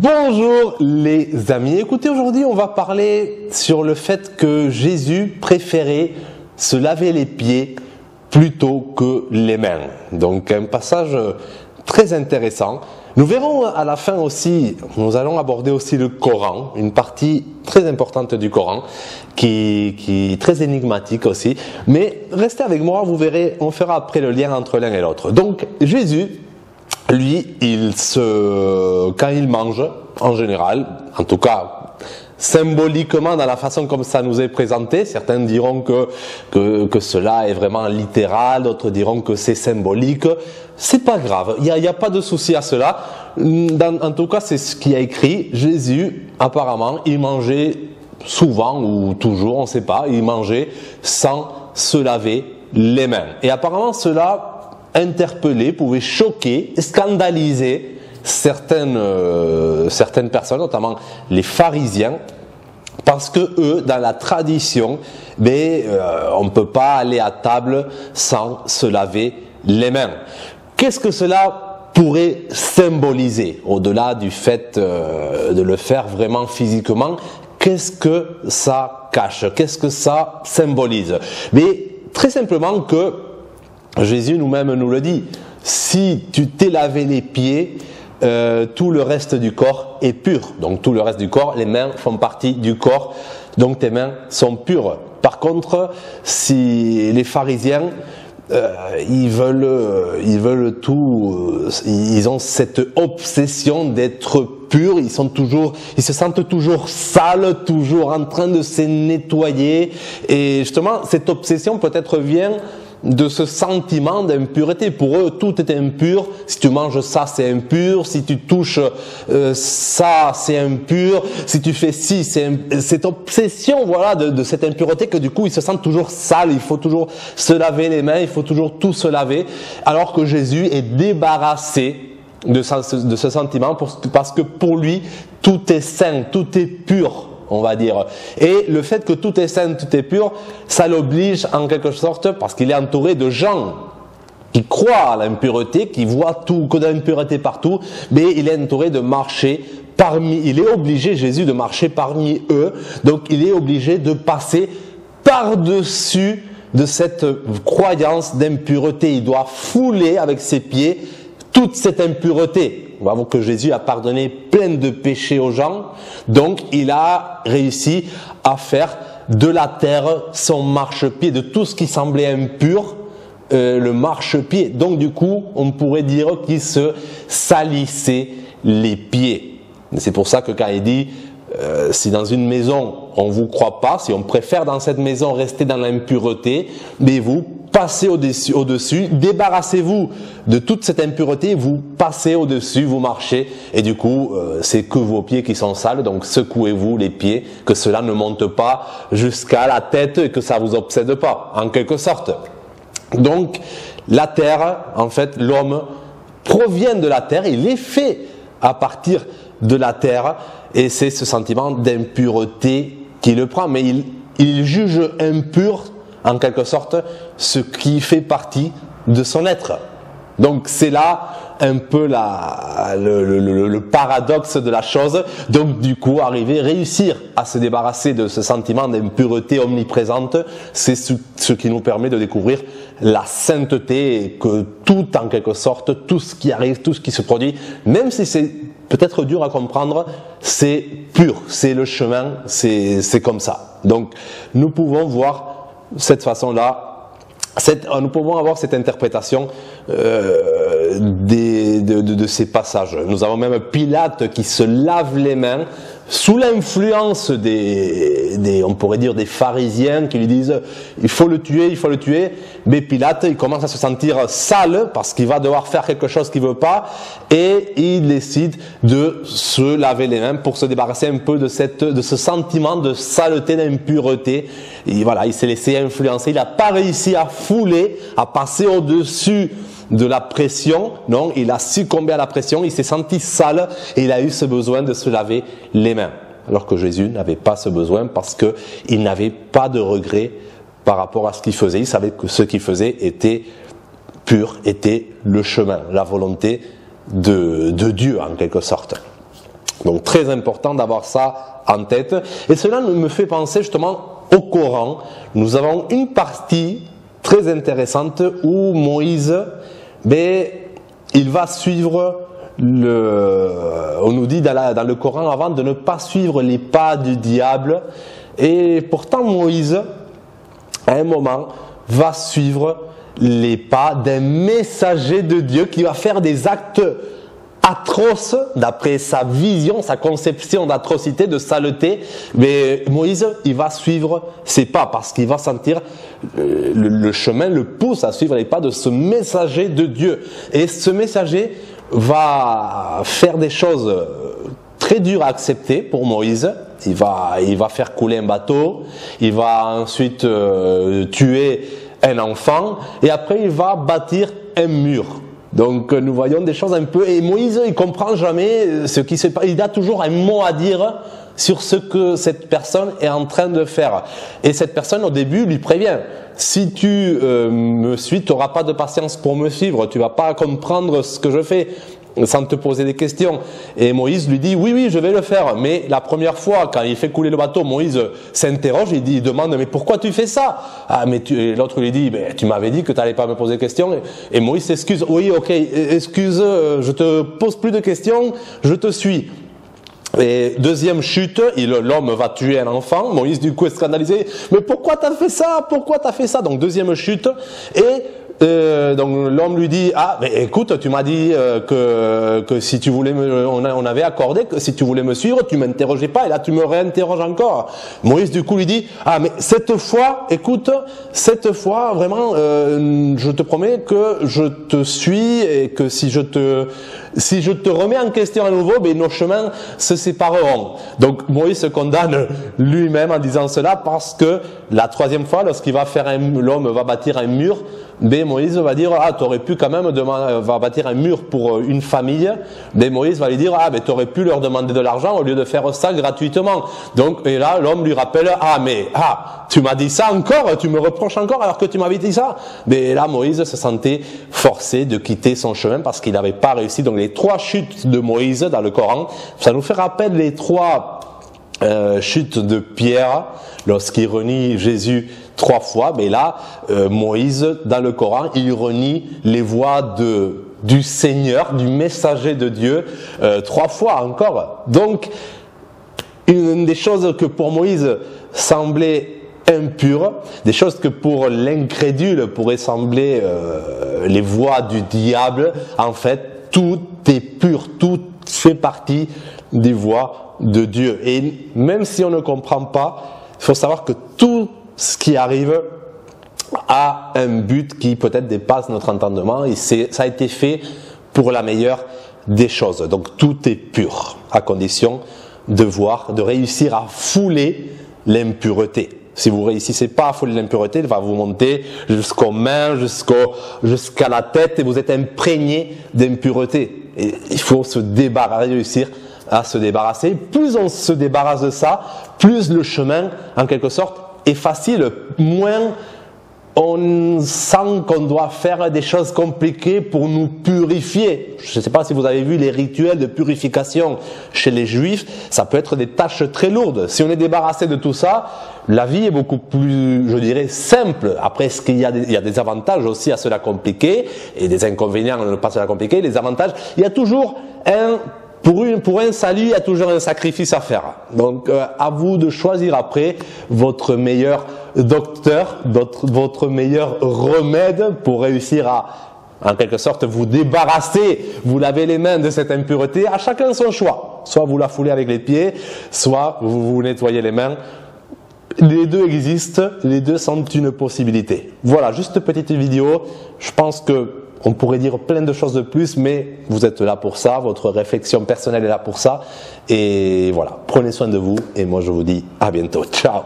Bonjour les amis, écoutez, aujourd'hui on va parler sur le fait que Jésus préférait se laver les pieds plutôt que les mains. Donc un passage très intéressant. Nous verrons à la fin aussi, nous allons aborder aussi le Coran, une partie très importante du Coran qui est très énigmatique aussi. Mais restez avec moi, vous verrez, on fera après le lien entre l'un et l'autre. Donc Jésus, lui, quand il mange, en général, en tout cas symboliquement dans la façon comme ça nous est présenté, certains diront que cela est vraiment littéral, d'autres diront que c'est symbolique. C'est pas grave, il n'y a pas de souci à cela. En tout cas, c'est ce qui a écrit. Jésus, apparemment, il mangeait souvent ou toujours, on ne sait pas, il mangeait sans se laver les mains. Et apparemment, cela interpeller, pouvait choquer, scandaliser certaines personnes, notamment les pharisiens, parce que eux, dans la tradition, on ne peut pas aller à table sans se laver les mains. Qu'est-ce que cela pourrait symboliser, au-delà du fait de le faire vraiment physiquement? Qu'est-ce que ça cache? Qu'est-ce que ça symbolise? Mais très simplement que Jésus nous-même nous le dit, si tu t'es lavé les pieds, tout le reste du corps est pur. Donc tout le reste du corps, les mains font partie du corps, donc tes mains sont pures. Par contre, si les pharisiens, ils veulent tout, ils ont cette obsession d'être purs, ils se sentent toujours sales, toujours en train de se nettoyer, et justement cette obsession peut-être vient de ce sentiment d'impureté. Pour eux, tout est impur. Si tu manges ça, c'est impur. Si tu touches ça, c'est impur. Si tu fais ci, cette obsession, voilà, de cette impureté que du coup, ils se sentent toujours sales. Il faut toujours se laver les mains. Il faut toujours tout se laver. Alors que Jésus est débarrassé de ce sentiment parce que pour lui, tout est saint, tout est pur, on va dire. Et le fait que tout est saint, tout est pur, ça l'oblige en quelque sorte, parce qu'il est entouré de gens qui croient à l'impureté, qui voient tout, que de l'impureté partout, mais il est entouré de marcher il est obligé, Jésus, de marcher parmi eux, donc il est obligé de passer par-dessus de cette croyance d'impureté. Il doit fouler avec ses pieds toute cette impureté. On va voir que Jésus a pardonné plein de péchés aux gens, donc il a réussi à faire de la terre son marchepied, de tout ce qui semblait impur, le marchepied. Donc du coup, on pourrait dire qu'il se salissait les pieds. C'est pour ça que quand il dit si dans une maison on ne vous croit pas, si on préfère dans cette maison rester dans l'impureté, mais vous passez au-dessus, débarrassez-vous de toute cette impureté, vous passez au-dessus, vous marchez, et du coup, c'est que vos pieds qui sont sales, donc secouez-vous les pieds, que cela ne monte pas jusqu'à la tête et que ça vous obsède pas, en quelque sorte. Donc, la terre, en fait, l'homme provient de la terre, il est fait à partir de la terre, et c'est ce sentiment d'impureté qui le prend, mais il juge impur, en quelque sorte, ce qui fait partie de son être. Donc c'est là un peu le paradoxe de la chose. Donc du coup, réussir à se débarrasser de ce sentiment d'impureté omniprésente, c'est ce qui nous permet de découvrir la sainteté, et que tout, en quelque sorte, tout ce qui arrive, tout ce qui se produit, même si c'est peut-être dur à comprendre, c'est pur, c'est le chemin, c'est comme ça. Donc nous pouvons voir cette façon-là, nous pouvons avoir cette interprétation de ces passages. Nous avons même Pilate qui se lave les mains sous l'influence on pourrait dire des pharisiens qui lui disent il faut le tuer, mais Pilate il commence à se sentir sale parce qu'il va devoir faire quelque chose qu'il veut pas, et il décide de se laver les mains pour se débarrasser un peu de ce sentiment de saleté, d'impureté. Et voilà, il s'est laissé influencer, il n'a pas réussi à fouler, à passer au-dessus de la pression, non, il a succombé à la pression, il s'est senti sale et il a eu ce besoin de se laver les mains. Alors que Jésus n'avait pas ce besoin parce qu'il n'avait pas de regret par rapport à ce qu'il faisait. Il savait que ce qu'il faisait était pur, était le chemin, la volonté de Dieu en quelque sorte. Donc très important d'avoir ça en tête. Et cela me fait penser justement au Coran. Nous avons une partie très intéressante où Moïse, il va suivre on nous dit dans le Coran avant de ne pas suivre les pas du diable. Et pourtant Moïse, à un moment, va suivre les pas d'un messager de Dieu qui va faire des actes atroces d'après sa vision, sa conception d'atrocité, de saleté. Mais Moïse, il va suivre ses pas parce qu'il va sentir le chemin le pousse à suivre les pas de ce messager de Dieu. Et ce messager va faire des choses très dures à accepter pour Moïse. Il va faire couler un bateau, il va ensuite tuer un enfant et après il va bâtir un mur. Donc nous voyons des choses un peu... Et Moïse, il comprend jamais ce qui se passe. Il a toujours un mot à dire sur ce que cette personne est en train de faire. Et cette personne, au début, lui prévient. Si tu me suis, tu n'auras pas de patience pour me suivre. Tu vas pas comprendre ce que je fais sans te poser des questions. Et Moïse lui dit, oui, je vais le faire. Mais la première fois, quand il fait couler le bateau, Moïse s'interroge, il demande, mais pourquoi tu fais ça? L'autre lui dit, tu m'avais dit que tu n'allais pas me poser de questions. Et Moïse s'excuse, oui, ok, excuse, je te pose plus de questions, je te suis. Et deuxième chute, l'homme va tuer un enfant. Moïse du coup est scandalisé. Mais pourquoi t'as fait ça? Pourquoi t'as fait ça? Donc deuxième chute. Et donc l'homme lui dit, mais écoute, tu m'as dit que si tu voulais on avait accordé que si tu voulais me suivre, tu m'interrogeais pas, et là tu me réinterroges encore. Moïse du coup lui dit, mais cette fois, écoute, cette fois vraiment, je te promets que je te suis et que si je te remets en question à nouveau, nos chemins se sépareront. Donc Moïse se condamne lui-même en disant cela parce que la troisième fois, lorsqu'il va faire l'homme va bâtir un mur, Moïse va dire, tu aurais pu quand même va bâtir un mur pour une famille. Moïse va lui dire, tu aurais pu leur demander de l'argent au lieu de faire ça gratuitement. Donc, et là, l'homme lui rappelle, tu m'as dit ça encore, tu me reproches encore alors que tu m'avais dit ça. Mais là, Moïse se sentait forcé de quitter son chemin parce qu'il n'avait pas réussi. Donc, les 3 chutes de Moïse dans le Coran, ça nous fait rappel les 3 chute de Pierre lorsqu'il renie Jésus 3 fois. Mais là, Moïse, dans le Coran, il renie les voix du Seigneur, du messager de Dieu, 3 fois encore. Donc, une des choses que pour Moïse semblait impure, des choses que pour l'incrédule pourraient sembler les voix du diable, en fait, tout est pur, tout fait partie des voix de Dieu. Et même si on ne comprend pas, il faut savoir que tout ce qui arrive a un but qui peut-être dépasse notre entendement et ça a été fait pour la meilleure des choses. Donc tout est pur, à condition de réussir à fouler l'impureté. Si vous réussissez pas à fouler l'impureté, elle va vous monter jusqu'aux mains, jusqu'à la tête et vous êtes imprégné d'impureté. Et il faut réussir à se débarrasser. Plus on se débarrasse de ça, plus le chemin, en quelque sorte, est facile. Moins on sent qu'on doit faire des choses compliquées pour nous purifier. Je ne sais pas si vous avez vu les rituels de purification chez les Juifs, ça peut être des tâches très lourdes. Si on est débarrassé de tout ça, la vie est beaucoup plus, je dirais, simple. Après, il y a des avantages aussi à cela compliquer et des inconvénients à ne pas cela compliquer. Les avantages, il y a toujours pour un salut, il y a toujours un sacrifice à faire. Donc, à vous de choisir après votre meilleur docteur, votre meilleur remède pour réussir à, en quelque sorte, vous débarrasser, vous laver les mains de cette impureté. À chacun son choix. Soit vous la foulez avec les pieds, soit vous vous nettoyez les mains. Les deux existent, les deux sont une possibilité. Voilà, juste petite vidéo. Je pense que on pourrait dire plein de choses de plus, mais vous êtes là pour ça, votre réflexion personnelle est là pour ça. Et voilà, prenez soin de vous et moi je vous dis à bientôt. Ciao!